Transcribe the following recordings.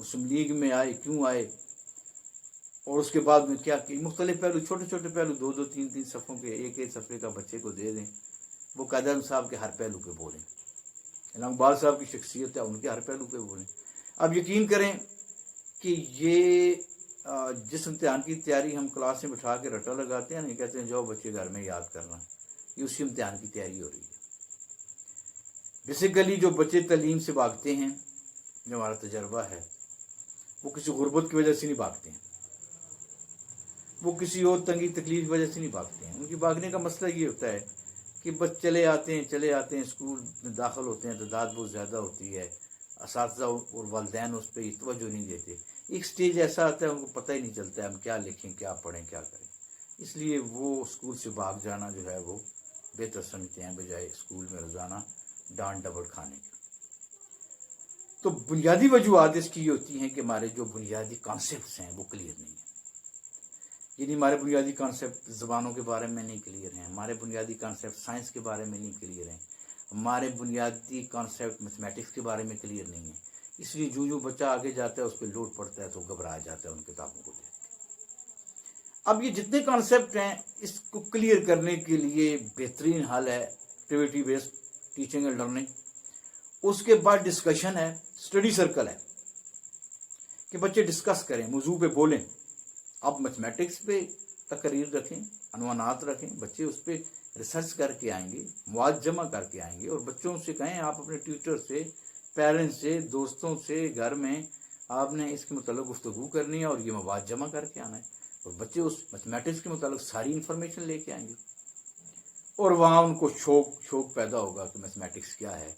مسلم league میں آئے، کیوں آئے، اور اس کے بعد میں کیا کہ مختلف پہلو، چھوٹے چھوٹے پہلو، 2 3 صفحوں کے، ایک صفحے کا بچے کو دے دیں، وہ قائد اعظم صاحب کے ہر پہلو پہ بولیں، علامہ اقبال صاحب کی شخصیت ہے، ان کے ہر پہلو پہ بولیں۔ اب یقین کریں کہ یہ جس امتحان کی تیاری ہم کلاس میں بٹھا کے رٹا لگاتے ہیں، نہیں کہتے ہیں جاؤ بچے گھر میں یاد کرنا، یہ اسی امتحان کی تیاری ہو رہی ہے۔ بیسیکلی جو بچے تعلیم سے بھاگتے ہیں، جو ہمارا تجربہ ہے، وہ کسی غربت کی وجہ سے نہیں بھاگتے ہیں، وہ کسی اور تنگی تکلیف کی وجہ سے نہیں بھاگتے ہیں۔ ان کی بھاگنے کا مسئلہ یہ ہوتا ہے کہ بس چلے آتے ہیں، اسکول میں داخل ہوتے ہیں، تعداد بہت زیادہ ہوتی ہے، اساتذہ اور والدین اس پہ توجہ نہیں دیتے، ایک سٹیج ایسا آتا ہے ان کو پتہ ہی نہیں چلتا ہے ہم کیا لکھیں، کیا پڑھیں، کیا کریں، اس لیے وہ اسکول سے بھاگ جانا جو ہے وہ بہتر سمجھتے ہیں بجائے اسکول میں روزانہ ڈانٹ ڈپٹ کھانے کے۔ تو بنیادی وجوہات اس کی یہ ہوتی ہیں کہ ہمارے جو بنیادی کانسیپٹس ہیں وہ کلیئر نہیں ہیں، یعنی ہمارے بنیادی کانسیپٹ زبانوں کے بارے میں نہیں کلیئر ہیں، ہمارے بنیادی کانسیپٹ سائنس کے بارے میں نہیں کلیئر ہیں، ہمارے بنیادی کانسیپٹ میتھمیٹکس کے بارے میں کلیئر نہیں ہیں، اس لیے جو بچہ آگے جاتا ہے اس پہ لوڈ پڑتا ہے تو گھبرا جاتا ہے ان کتابوں کو دیکھ کے۔ اب یہ جتنے کانسیپٹ ہیں اس کو کلیئر کرنے کے لیے بہترین حل ہے activity based teaching and learning, اس کے بعد ڈسکشن ہے، اسٹڈی سرکل ہے کہ بچے ڈسکس کریں، موضوع پہ بولیں۔ اب میتھمیٹکس پہ تقریر رکھیں، عنوانات رکھیں، بچے اس پہ ریسرچ کر کے آئیں گے، مواد جمع کر کے آئیں گے، اور بچوں سے کہیں آپ اپنے ٹیوٹر سے، پیرنٹس سے، دوستوں سے گھر میں آپ نے اس کے متعلق گفتگو کرنی ہے اور یہ مواد جمع کر کے آنا ہے، اور بچے اس میتھمیٹکس کے متعلق ساری انفارمیشن لے کے آئیں گے، اور وہاں ان کو شوق پیدا ہوگا کہ میتھمیٹکس کیا ہے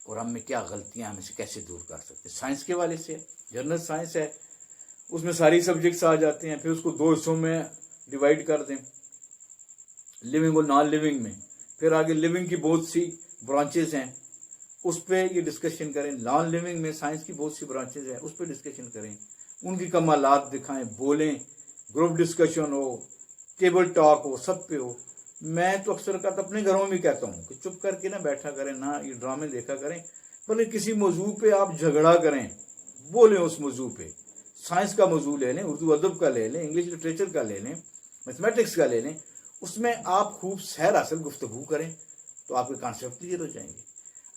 اور ہم میں کیا غلطیاں ہم اسے کیسے دور کر سکتے ہیں۔ سائنس کے والے سے جنرل سائنس ہے، اس میں ساری سبجیکٹس آ جاتے ہیں، پھر اس کو 2 حصوں میں ڈیوائیڈ کر دیں، لیونگ اور نان لیونگ میں، پھر آگے لیونگ کی بہت سی برانچز ہیں اس پہ یہ ڈسکشن کریں، نان لیونگ میں سائنس کی بہت سی برانچز ہیں اس پہ ڈسکشن کریں، ان کی کمالات دکھائیں، بولیں، گروپ ڈسکشن ہو، ٹیبل ٹاک ہو، سب پہ ہو۔ میں تو اکثر اوقات اپنے گھروں میں کہتا ہوں کہ چپ کر کے نہ بیٹھا کریں، نہ یہ ڈرامے دیکھا کریں، بلکہ کسی موضوع پہ آپ جھگڑا کریں، بولیں اس موضوع پہ، سائنس کا موضوع لے لیں، اردو ادب کا لے لیں، انگلش لٹریچر کا لے لیں، میتھمیٹکس کا لے لیں، اس میں آپ خوب سیر حاصل گفتگو کریں تو آپ کے کانسیپٹ کلیئر ہو جائیں گے۔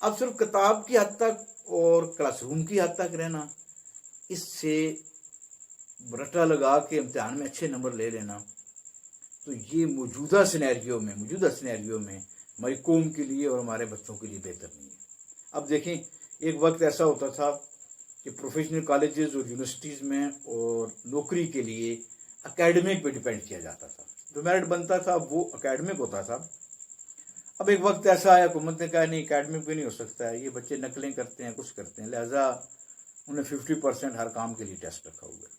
اب صرف کتاب کی حد تک اور کلاس روم کی حد تک رہنا، اس سے رٹا لگا کے امتحان میں اچھے نمبر لے لینا، تو یہ موجودہ سینیریو میں ہماری قوم کے لیے اور ہمارے بچوں کے لیے بہتر نہیں ہے۔ اب دیکھیں، ایک وقت ایسا ہوتا تھا کہ پروفیشنل کالجز اور یونیورسٹیز میں اور نوکری کے لیے اکیڈمک پہ ڈیپینڈ کیا جاتا تھا، جو میرٹ بنتا تھا وہ اکیڈمک ہوتا تھا۔ اب ایک وقت ایسا آیا، حکومت نے کہا نہیں، اکیڈمک بھی نہیں ہو سکتا ہے، یہ بچے نقلیں کرتے ہیں، کچھ کرتے ہیں، لہٰذا انہیں 50% ہر کام کے لیے ٹیسٹ رکھا ہوا ہے،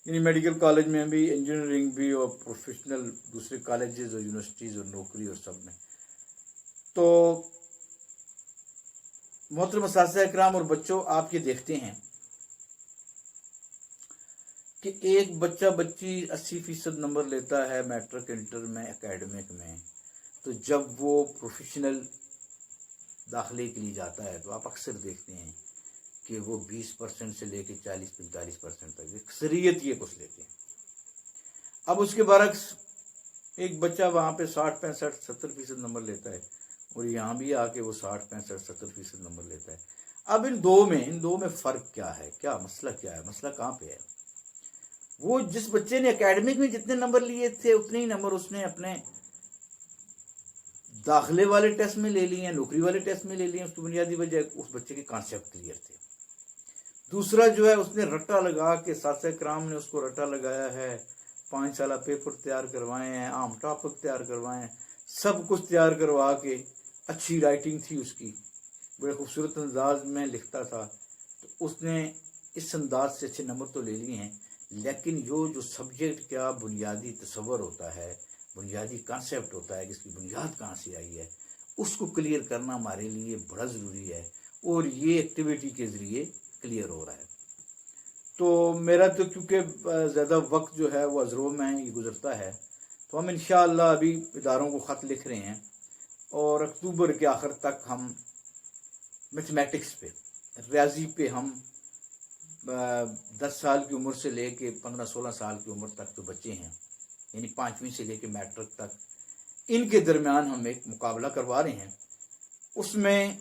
یعنی میڈیکل کالج میں بھی، انجینئرنگ بھی، اور پروفیشنل دوسرے کالجز اور یونیورسٹیز اور نوکری اور سب میں۔ تو محترم اساتذہ اکرام اور بچوں، آپ یہ دیکھتے ہیں کہ ایک بچی 80% نمبر لیتا ہے میٹرک انٹر میں اکیڈمک میں، تو جب وہ پروفیشنل داخلے کے لیے جاتا ہے تو آپ اکثر دیکھتے ہیں کہ وہ 20% سے لے کے 40-45% تک اکثریت یہ کچھ لیتے ہیں۔ اب اس کے برعکس ایک بچہ وہاں پہ 60-65-70% نمبر لیتا ہے، اور یہاں بھی آ کے وہ 60-65-70% نمبر لیتا ہے۔ اب ان دو میں فرق کیا ہے؟ کیا مسئلہ کیا ہے؟ مسئلہ کہاں پہ ہے؟ وہ جس بچے نے اکیڈمک میں جتنے نمبر لیے تھے اتنے ہی نمبر اس نے اپنے داخلے والے ٹیسٹ میں لے لیے ہیں، نوکری والے ٹیسٹ میں لے لیے ہیں۔ اس کی بنیادی وجہ اس بچے کے کانسیپٹ کلیئر تھے۔ دوسرا جو ہے، اس نے رٹا لگا کے، اساتذہ کرام نے اس کو رٹا لگایا ہے، 5 سالہ پیپر تیار کروائے ہیں، عام ٹاپک تیار کروائے ہیں، سب کچھ تیار کروا کے، اچھی رائٹنگ تھی اس کی، بڑے خوبصورت انداز میں لکھتا تھا، تو اس نے اس انداز سے اچھے نمبر تو لے لیے ہیں، لیکن جو سبجیکٹ کا بنیادی تصور ہوتا ہے، بنیادی کانسیپٹ ہوتا ہے کہ اس کی بنیاد کہاں سے آئی ہے، اس کو کلیئر کرنا ہمارے لیے بڑا ضروری ہے، اور یہ ایکٹیویٹی کے ذریعے کلیئر ہو رہا ہے۔ تو میرا تو کیونکہ زیادہ وقت جو ہے وہ ازرو میں یہ گزرتا ہے، تو ہم انشاءاللہ ابھی اداروں کو خط لکھ رہے ہیں، اور اکتوبر کے آخر تک ہم میتھمیٹکس پہ، ریاضی پہ ہم 10 سال کی عمر سے لے کے 15-16 سال کی عمر تک جو بچے ہیں، یعنی 5ویں سے لے کے میٹرک تک، ان کے درمیان ہم ایک مقابلہ کروا رہے ہیں۔ اس میں